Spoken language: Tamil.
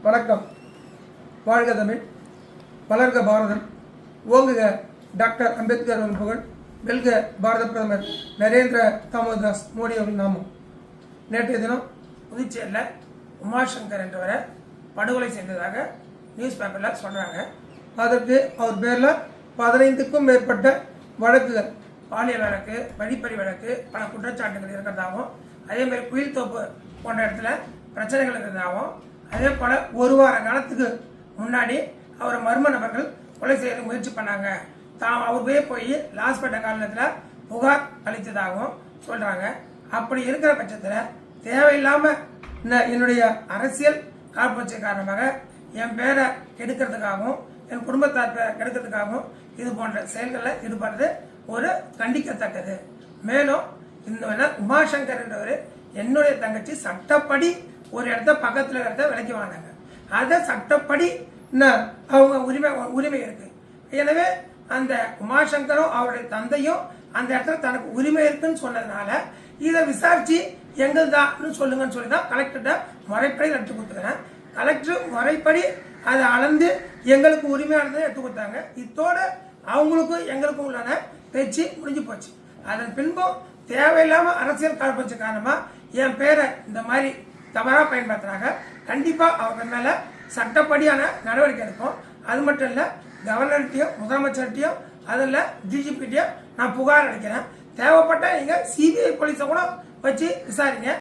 வணக்கம். வாழ்க தமிழ், வளர்க பாரதம், ஓங்குக டாக்டர் அம்பேத்கர் அவர்கள் புகழ், வெல்க பாரத பிரதமர் நரேந்திர தாமோதாஸ் மோடி அவர்கள் நாமம். நேற்றைய தினம் புதுச்சேரியில் உமாசங்கர் என்றவரை படுகொலை செய்ததாக நியூஸ் பேப்பரில் சொல்கிறாங்க. அதற்கு அவர் பேரில் 15க்கும் மேற்பட்ட வழக்குகள், பாலியல் வழக்கு, வழிப்பறி வழக்கு, பல குற்றச்சாட்டுகள் இருக்கிறதாகவும், அதேமாதிரி குயில் தோப்பு போன்ற இடத்துல பிரச்சனைகள் இருக்கிறதாகவும், அதே போல் ஒரு வார காலத்துக்கு முன்னாடி அவரை மர்ம நபர்கள் கொலை செய்ய முயற்சி பண்ணாங்க. அவரே போய் லாஸ்பேட்டை காலத்தில் புகார் அளித்ததாகவும் சொல்கிறாங்க. அப்படி இருக்கிற பட்சத்தில் தேவையில்லாமல் என்னுடைய அரசியல் காழ்ப்புணர்ச்சி காரணமாக என் பேரை கெடுக்கிறதுக்காகவும் என் குடும்பத்தார் பேரை கெடுக்கிறதுக்காகவும் இது போன்ற செயல்களில் ஈடுபடுறது ஒரு கண்டிக்கத்தக்கது. மேலும் இந்த உமாசங்கர் என்றவர் என்னுடைய தங்கச்சி சட்டப்படி ஒரு இடத்த பக்கத்தில் இடத்த விலைக்கு வாங்கினாங்க. அதை சட்டப்படி அவங்க உரிமை இருக்கு. எனவே அந்த உமாசங்கரும் அவருடைய தந்தையும் அந்த இடத்துல தனக்கு உரிமை இருக்குன்னு சொன்னதுனால இதை விசாரிச்சு எங்கள் தான் சொல்லுங்கன்னு சொல்லி தான் கலெக்டர்கிட்ட முறைப்படி எடுத்து கொடுத்துக்கிறேன். கலெக்டர் முறைப்படி அதை அளந்து எங்களுக்கு உரிமையானதை எடுத்து கொடுத்தாங்க. இத்தோட அவங்களுக்கும் எங்களுக்கும் உள்ளன பேச்சு முடிஞ்சு போச்சு. அதன் பின்பும் தேவையில்லாம அரசியல் காழ்ப்புணர்ச்சி காரணமா என் பேரை இந்த மாதிரி தவறாக பயன்படுத்துறாங்க. கண்டிப்பாக அவங்க மேலே சட்டப்படியான நடவடிக்கை எடுப்போம். அது மட்டும் இல்லை, கவர்னர்கிட்டையும் முதலமைச்சர்கிட்டையும் அதில் டிஜிபிட்டையும் நான் புகார் அளிக்கிறேன். தேவைப்பட்ட நீங்கள் சிபிஐ போலீஸை கூட வச்சு விசாரிங்க.